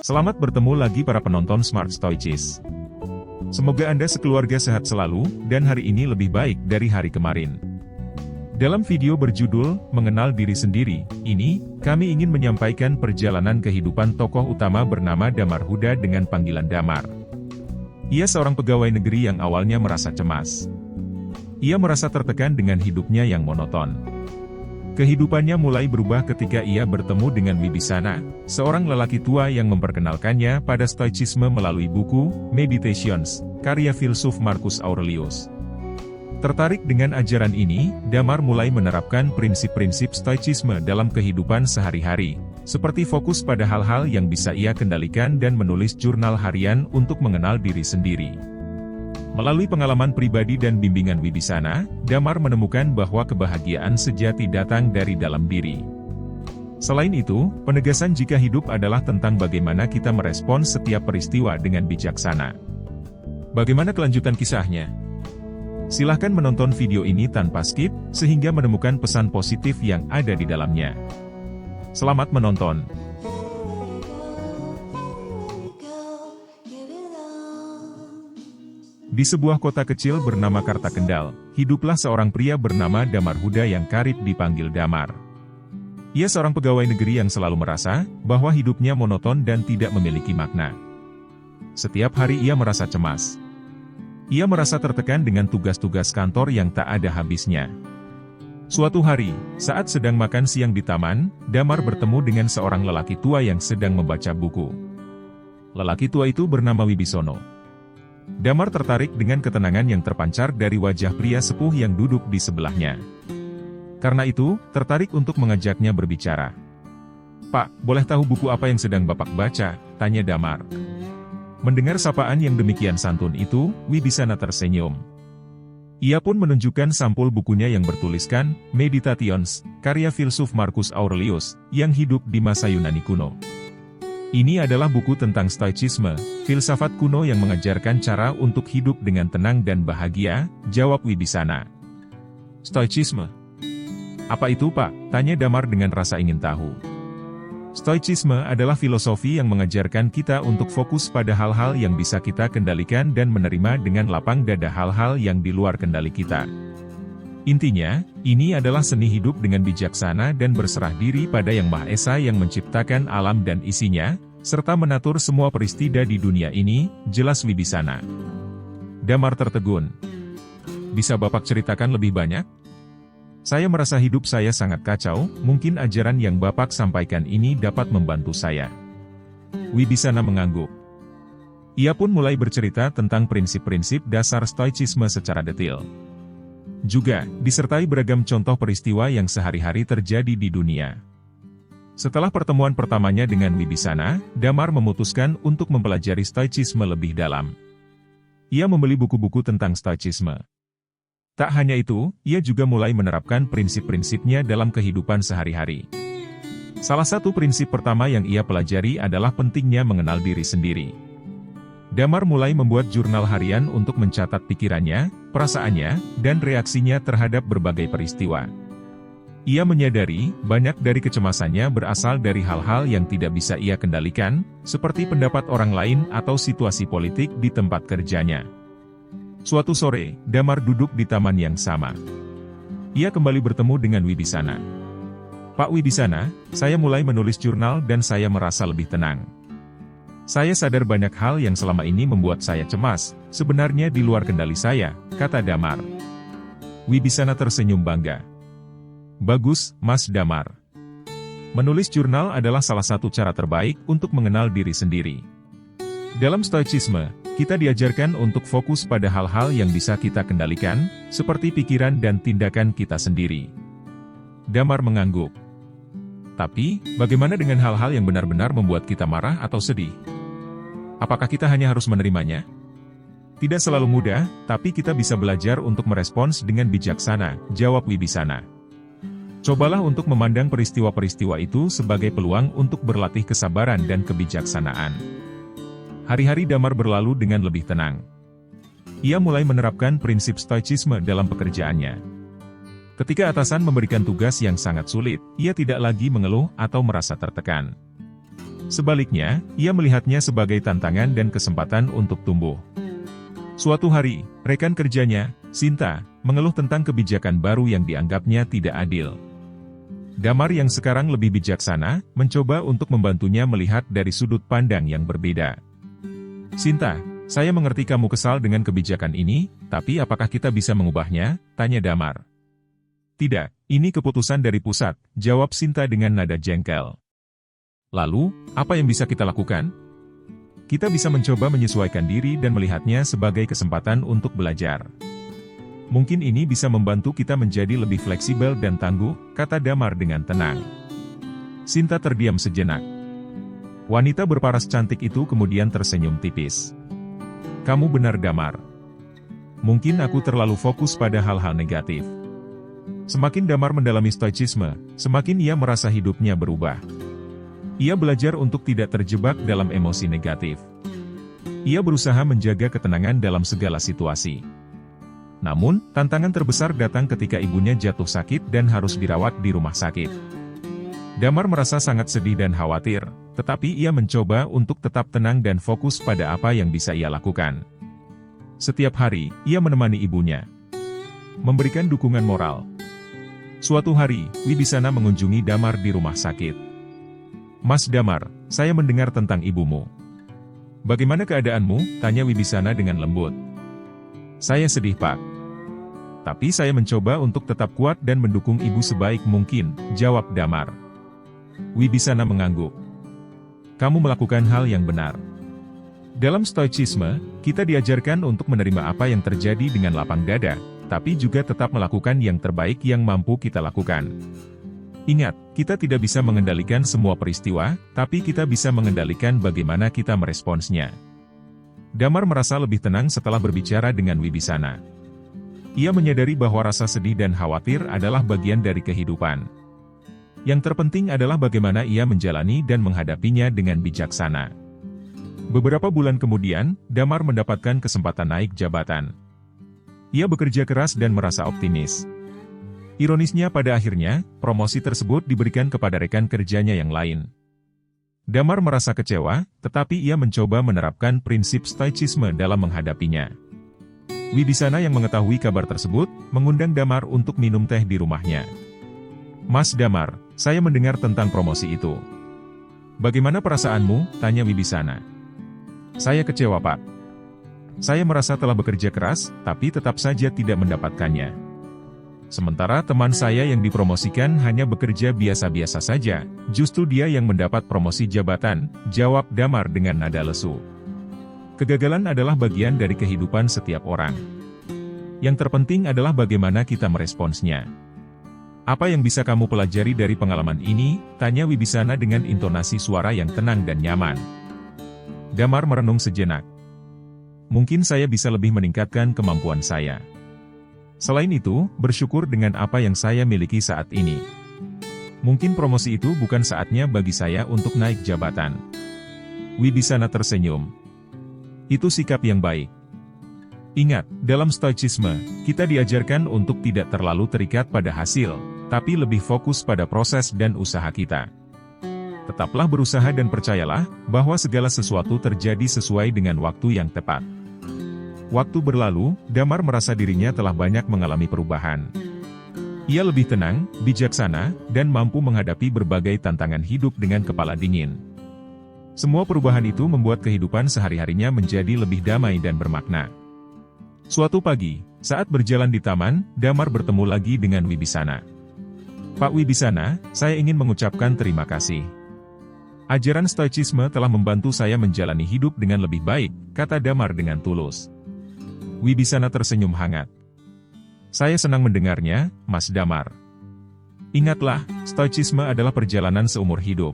Selamat bertemu lagi para penonton Smart Stoicis. Semoga Anda sekeluarga sehat selalu, dan hari ini lebih baik dari hari kemarin. Dalam video berjudul, Mengenal Diri Sendiri, ini, kami ingin menyampaikan perjalanan kehidupan tokoh utama bernama Damar Huda dengan panggilan Damar. Ia seorang pegawai negeri yang awalnya merasa cemas. Ia merasa tertekan dengan hidupnya yang monoton. Kehidupannya mulai berubah ketika ia bertemu dengan Wibisana, seorang lelaki tua yang memperkenalkannya pada Stoicisme melalui buku, Meditations, karya filsuf Marcus Aurelius. Tertarik dengan ajaran ini, Damar mulai menerapkan prinsip-prinsip Stoicisme dalam kehidupan sehari-hari, seperti fokus pada hal-hal yang bisa ia kendalikan dan menulis jurnal harian untuk mengenal diri sendiri. Melalui pengalaman pribadi dan bimbingan Wibisana, Damar menemukan bahwa kebahagiaan sejati datang dari dalam diri. Selain itu, penegasan jika hidup adalah tentang bagaimana kita merespons setiap peristiwa dengan bijaksana. Bagaimana kelanjutan kisahnya? Silahkan menonton video ini tanpa skip, sehingga menemukan pesan positif yang ada di dalamnya. Selamat menonton! Di sebuah kota kecil bernama Kartakendal, hiduplah seorang pria bernama Damar Huda yang karib dipanggil Damar. Ia seorang pegawai negeri yang selalu merasa bahwa hidupnya monoton dan tidak memiliki makna. Setiap hari ia merasa cemas. Ia merasa tertekan dengan tugas-tugas kantor yang tak ada habisnya. Suatu hari, saat sedang makan siang di taman, Damar bertemu dengan seorang lelaki tua yang sedang membaca buku. Lelaki tua itu bernama Wibisono. Damar tertarik dengan ketenangan yang terpancar dari wajah pria sepuh yang duduk di sebelahnya. Karena itu, tertarik untuk mengajaknya berbicara. "Pak, boleh tahu buku apa yang sedang Bapak baca?" tanya Damar. Mendengar sapaan yang demikian santun itu, Wibisana tersenyum. Ia pun menunjukkan sampul bukunya yang bertuliskan, Meditations, karya filsuf Marcus Aurelius, yang hidup di masa Yunani kuno. Ini adalah buku tentang Stoicisme, filsafat kuno yang mengajarkan cara untuk hidup dengan tenang dan bahagia, jawab Wibisana. Stoicisme? Apa itu, Pak? Tanya Damar dengan rasa ingin tahu. Stoicisme adalah filosofi yang mengajarkan kita untuk fokus pada hal-hal yang bisa kita kendalikan dan menerima dengan lapang dada hal-hal yang di luar kendali kita. Intinya, ini adalah seni hidup dengan bijaksana dan berserah diri pada Yang Maha Esa yang menciptakan alam dan isinya, serta menatur semua peristiwa di dunia ini, jelas Wibisana. Damar tertegun. Bisa Bapak ceritakan lebih banyak? Saya merasa hidup saya sangat kacau, mungkin ajaran yang Bapak sampaikan ini dapat membantu saya. Wibisana mengangguk. Ia pun mulai bercerita tentang prinsip-prinsip dasar Stoicisme secara detail. Juga, disertai beragam contoh peristiwa yang sehari-hari terjadi di dunia. Setelah pertemuan pertamanya dengan Wibisana, Damar memutuskan untuk mempelajari Stoicisme lebih dalam. Ia membeli buku-buku tentang Stoicisme. Tak hanya itu, ia juga mulai menerapkan prinsip-prinsipnya dalam kehidupan sehari-hari. Salah satu prinsip pertama yang ia pelajari adalah pentingnya mengenal diri sendiri. Damar mulai membuat jurnal harian untuk mencatat pikirannya, perasaannya, dan reaksinya terhadap berbagai peristiwa. Ia menyadari, banyak dari kecemasannya berasal dari hal-hal yang tidak bisa ia kendalikan, seperti pendapat orang lain atau situasi politik di tempat kerjanya. Suatu sore, Damar duduk di taman yang sama. Ia kembali bertemu dengan Wibisana. "Pak Wibisana, saya mulai menulis jurnal dan saya merasa lebih tenang. Saya sadar banyak hal yang selama ini membuat saya cemas, sebenarnya di luar kendali saya," kata Damar. Wibisana tersenyum bangga. "Bagus, Mas Damar. Menulis jurnal adalah salah satu cara terbaik untuk mengenal diri sendiri. Dalam Stoicisme, kita diajarkan untuk fokus pada hal-hal yang bisa kita kendalikan, seperti pikiran dan tindakan kita sendiri." Damar mengangguk. "Tapi, bagaimana dengan hal-hal yang benar-benar membuat kita marah atau sedih? Apakah kita hanya harus menerimanya? Tidak selalu mudah, tapi kita bisa belajar untuk merespons dengan bijaksana," jawab Wibisana. "Cobalah untuk memandang peristiwa-peristiwa itu sebagai peluang untuk berlatih kesabaran dan kebijaksanaan." Hari-hari Damar berlalu dengan lebih tenang. Ia mulai menerapkan prinsip Stoicisme dalam pekerjaannya. Ketika atasan memberikan tugas yang sangat sulit, ia tidak lagi mengeluh atau merasa tertekan. Sebaliknya, ia melihatnya sebagai tantangan dan kesempatan untuk tumbuh. Suatu hari, rekan kerjanya, Sinta, mengeluh tentang kebijakan baru yang dianggapnya tidak adil. Damar yang sekarang lebih bijaksana, mencoba untuk membantunya melihat dari sudut pandang yang berbeda. Sinta, saya mengerti kamu kesal dengan kebijakan ini, tapi apakah kita bisa mengubahnya? Tanya Damar. Tidak, ini keputusan dari pusat, jawab Sinta dengan nada jengkel. Lalu, apa yang bisa kita lakukan? Kita bisa mencoba menyesuaikan diri dan melihatnya sebagai kesempatan untuk belajar. Mungkin ini bisa membantu kita menjadi lebih fleksibel dan tangguh, kata Damar dengan tenang. Sinta terdiam sejenak. Wanita berparas cantik itu kemudian tersenyum tipis. Kamu benar, Damar. Mungkin aku terlalu fokus pada hal-hal negatif. Semakin Damar mendalami stoicisme, semakin ia merasa hidupnya berubah. Ia belajar untuk tidak terjebak dalam emosi negatif. Ia berusaha menjaga ketenangan dalam segala situasi. Namun, tantangan terbesar datang ketika ibunya jatuh sakit dan harus dirawat di rumah sakit. Damar merasa sangat sedih dan khawatir, tetapi ia mencoba untuk tetap tenang dan fokus pada apa yang bisa ia lakukan. Setiap hari, ia menemani ibunya, memberikan dukungan moral. Suatu hari, Wibisana mengunjungi Damar di rumah sakit. Mas Damar, saya mendengar tentang ibumu. Bagaimana keadaanmu? Tanya Wibisana dengan lembut. Saya sedih, Pak. Tapi saya mencoba untuk tetap kuat dan mendukung ibu sebaik mungkin, jawab Damar. Wibisana mengangguk. Kamu melakukan hal yang benar. Dalam stoicisme, kita diajarkan untuk menerima apa yang terjadi dengan lapang dada, tapi juga tetap melakukan yang terbaik yang mampu kita lakukan. Ingat, kita tidak bisa mengendalikan semua peristiwa, tapi kita bisa mengendalikan bagaimana kita meresponsnya. Damar merasa lebih tenang setelah berbicara dengan Wibisana. Ia menyadari bahwa rasa sedih dan khawatir adalah bagian dari kehidupan. Yang terpenting adalah bagaimana ia menjalani dan menghadapinya dengan bijaksana. Beberapa bulan kemudian, Damar mendapatkan kesempatan naik jabatan. Ia bekerja keras dan merasa optimis. Ironisnya pada akhirnya, promosi tersebut diberikan kepada rekan kerjanya yang lain. Damar merasa kecewa, tetapi ia mencoba menerapkan prinsip stoicisme dalam menghadapinya. Wibisana yang mengetahui kabar tersebut, mengundang Damar untuk minum teh di rumahnya. Mas Damar, saya mendengar tentang promosi itu. Bagaimana perasaanmu? Tanya Wibisana. Saya kecewa, Pak. Saya merasa telah bekerja keras, tapi tetap saja tidak mendapatkannya. Sementara teman saya yang dipromosikan hanya bekerja biasa-biasa saja, justru dia yang mendapat promosi jabatan, jawab Damar dengan nada lesu. Kegagalan adalah bagian dari kehidupan setiap orang. Yang terpenting adalah bagaimana kita meresponsnya. Apa yang bisa kamu pelajari dari pengalaman ini? Tanya Wibisana dengan intonasi suara yang tenang dan nyaman. Damar merenung sejenak. Mungkin saya bisa lebih meningkatkan kemampuan saya. Selain itu, bersyukur dengan apa yang saya miliki saat ini. Mungkin promosi itu bukan saatnya bagi saya untuk naik jabatan. Wibisana tersenyum. Itu sikap yang baik. Ingat, dalam stoicisme, kita diajarkan untuk tidak terlalu terikat pada hasil, tapi lebih fokus pada proses dan usaha kita. Tetaplah berusaha dan percayalah, bahwa segala sesuatu terjadi sesuai dengan waktu yang tepat. Waktu berlalu, Damar merasa dirinya telah banyak mengalami perubahan. Ia lebih tenang, bijaksana, dan mampu menghadapi berbagai tantangan hidup dengan kepala dingin. Semua perubahan itu membuat kehidupan sehari-harinya menjadi lebih damai dan bermakna. Suatu pagi, saat berjalan di taman, Damar bertemu lagi dengan Wibisana. Pak Wibisana, saya ingin mengucapkan terima kasih. Ajaran stoicisme telah membantu saya menjalani hidup dengan lebih baik, kata Damar dengan tulus. Wibisana tersenyum hangat. Saya senang mendengarnya, Mas Damar. Ingatlah, stoicisme adalah perjalanan seumur hidup.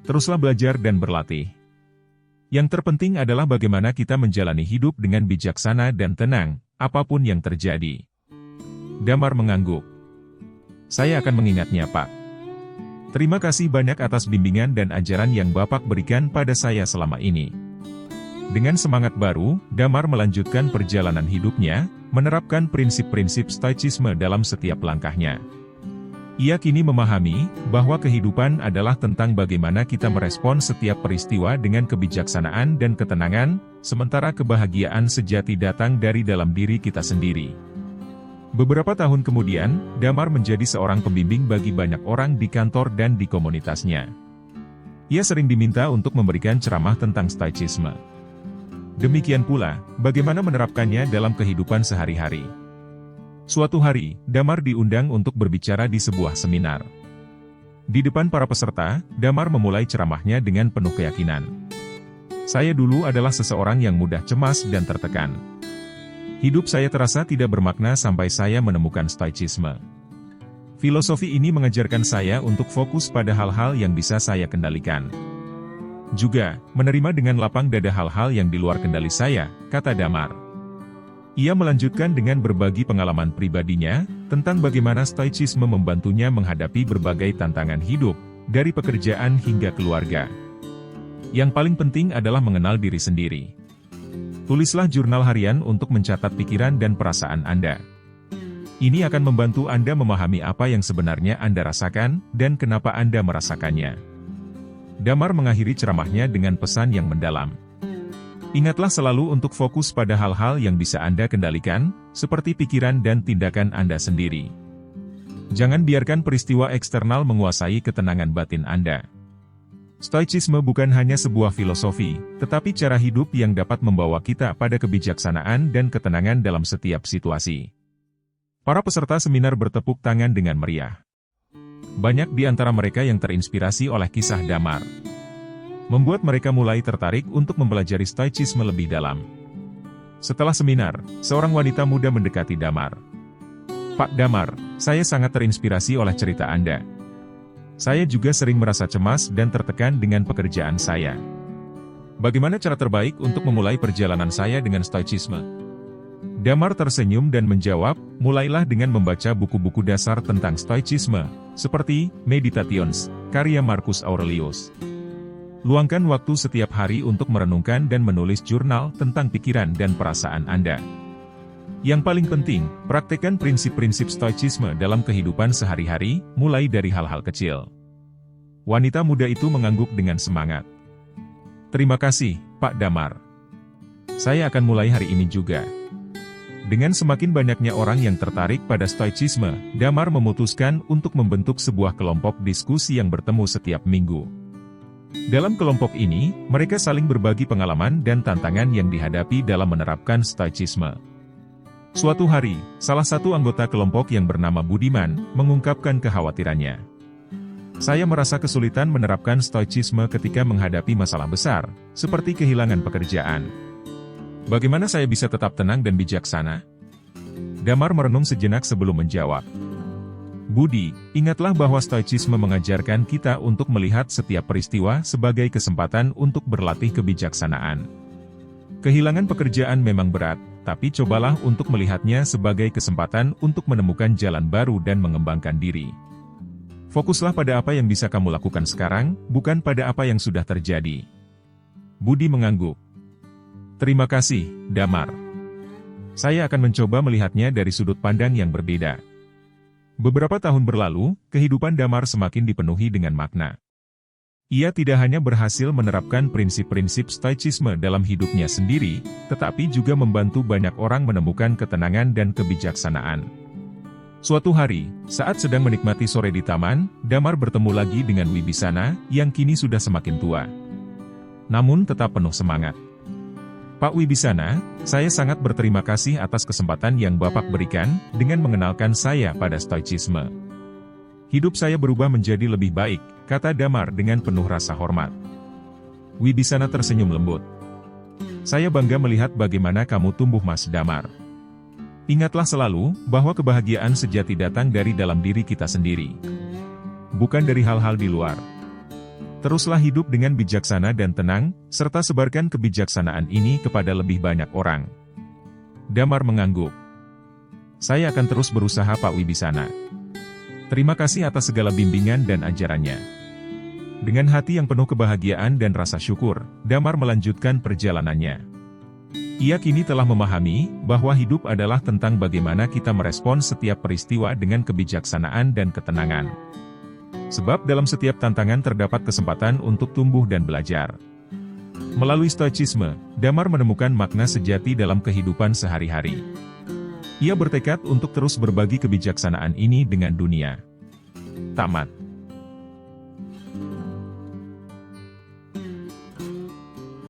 Teruslah belajar dan berlatih. Yang terpenting adalah bagaimana kita menjalani hidup dengan bijaksana dan tenang, apapun yang terjadi. Damar mengangguk. Saya akan mengingatnya, Pak. Terima kasih banyak atas bimbingan dan ajaran yang Bapak berikan pada saya selama ini. Dengan semangat baru, Damar melanjutkan perjalanan hidupnya, menerapkan prinsip-prinsip stoicisme dalam setiap langkahnya. Ia kini memahami bahwa kehidupan adalah tentang bagaimana kita merespon setiap peristiwa dengan kebijaksanaan dan ketenangan, sementara kebahagiaan sejati datang dari dalam diri kita sendiri. Beberapa tahun kemudian, Damar menjadi seorang pembimbing bagi banyak orang di kantor dan di komunitasnya. Ia sering diminta untuk memberikan ceramah tentang stoicisme. Demikian pula, bagaimana menerapkannya dalam kehidupan sehari-hari. Suatu hari, Damar diundang untuk berbicara di sebuah seminar. Di depan para peserta, Damar memulai ceramahnya dengan penuh keyakinan. Saya dulu adalah seseorang yang mudah cemas dan tertekan. Hidup saya terasa tidak bermakna sampai saya menemukan stoicisme. Filosofi ini mengajarkan saya untuk fokus pada hal-hal yang bisa saya kendalikan. Juga, menerima dengan lapang dada hal-hal yang di luar kendali saya, kata Damar. Ia melanjutkan dengan berbagi pengalaman pribadinya, tentang bagaimana stoicisme membantunya menghadapi berbagai tantangan hidup, dari pekerjaan hingga keluarga. Yang paling penting adalah mengenal diri sendiri. Tulislah jurnal harian untuk mencatat pikiran dan perasaan Anda. Ini akan membantu Anda memahami apa yang sebenarnya Anda rasakan, dan kenapa Anda merasakannya. Damar mengakhiri ceramahnya dengan pesan yang mendalam. Ingatlah selalu untuk fokus pada hal-hal yang bisa Anda kendalikan, seperti pikiran dan tindakan Anda sendiri. Jangan biarkan peristiwa eksternal menguasai ketenangan batin Anda. Stoicisme bukan hanya sebuah filosofi, tetapi cara hidup yang dapat membawa kita pada kebijaksanaan dan ketenangan dalam setiap situasi. Para peserta seminar bertepuk tangan dengan meriah. Banyak di antara mereka yang terinspirasi oleh kisah Damar. Membuat mereka mulai tertarik untuk mempelajari stoicisme lebih dalam. Setelah seminar, seorang wanita muda mendekati Damar. Pak Damar, saya sangat terinspirasi oleh cerita Anda. Saya juga sering merasa cemas dan tertekan dengan pekerjaan saya. Bagaimana cara terbaik untuk memulai perjalanan saya dengan stoicisme? Damar tersenyum dan menjawab, mulailah dengan membaca buku-buku dasar tentang stoicisme, seperti Meditations, karya Marcus Aurelius. Luangkan waktu setiap hari untuk merenungkan dan menulis jurnal tentang pikiran dan perasaan Anda. Yang paling penting, praktekkan prinsip-prinsip stoicisme dalam kehidupan sehari-hari, mulai dari hal-hal kecil. Wanita muda itu mengangguk dengan semangat. Terima kasih, Pak Damar. Saya akan mulai hari ini juga. Dengan semakin banyaknya orang yang tertarik pada stoicisme, Damar memutuskan untuk membentuk sebuah kelompok diskusi yang bertemu setiap minggu. Dalam kelompok ini, mereka saling berbagi pengalaman dan tantangan yang dihadapi dalam menerapkan stoicisme. Suatu hari, salah satu anggota kelompok yang bernama Budiman, mengungkapkan kekhawatirannya. Saya merasa kesulitan menerapkan stoicisme ketika menghadapi masalah besar, seperti kehilangan pekerjaan. Bagaimana saya bisa tetap tenang dan bijaksana? Damar merenung sejenak sebelum menjawab. Budi, ingatlah bahwa stoicisme mengajarkan kita untuk melihat setiap peristiwa sebagai kesempatan untuk berlatih kebijaksanaan. Kehilangan pekerjaan memang berat, tapi cobalah untuk melihatnya sebagai kesempatan untuk menemukan jalan baru dan mengembangkan diri. Fokuslah pada apa yang bisa kamu lakukan sekarang, bukan pada apa yang sudah terjadi. Budi mengangguk. Terima kasih, Damar. Saya akan mencoba melihatnya dari sudut pandang yang berbeda. Beberapa tahun berlalu, kehidupan Damar semakin dipenuhi dengan makna. Ia tidak hanya berhasil menerapkan prinsip-prinsip stoicisme dalam hidupnya sendiri, tetapi juga membantu banyak orang menemukan ketenangan dan kebijaksanaan. Suatu hari, saat sedang menikmati sore di taman, Damar bertemu lagi dengan Wibisana, yang kini sudah semakin tua. Namun tetap penuh semangat. Pak Wibisana, saya sangat berterima kasih atas kesempatan yang Bapak berikan, dengan mengenalkan saya pada stoicisme. Hidup saya berubah menjadi lebih baik, kata Damar dengan penuh rasa hormat. Wibisana tersenyum lembut. Saya bangga melihat bagaimana kamu tumbuh, Mas Damar. Ingatlah selalu, bahwa kebahagiaan sejati datang dari dalam diri kita sendiri. Bukan dari hal-hal di luar. Teruslah hidup dengan bijaksana dan tenang, serta sebarkan kebijaksanaan ini kepada lebih banyak orang. Damar mengangguk. Saya akan terus berusaha, Pak Wibisana. Terima kasih atas segala bimbingan dan ajarannya. Dengan hati yang penuh kebahagiaan dan rasa syukur, Damar melanjutkan perjalanannya. Ia kini telah memahami bahwa hidup adalah tentang bagaimana kita merespons setiap peristiwa dengan kebijaksanaan dan ketenangan. Sebab dalam setiap tantangan terdapat kesempatan untuk tumbuh dan belajar. Melalui stoicisme, Damar menemukan makna sejati dalam kehidupan sehari-hari. Ia bertekad untuk terus berbagi kebijaksanaan ini dengan dunia. Tamat.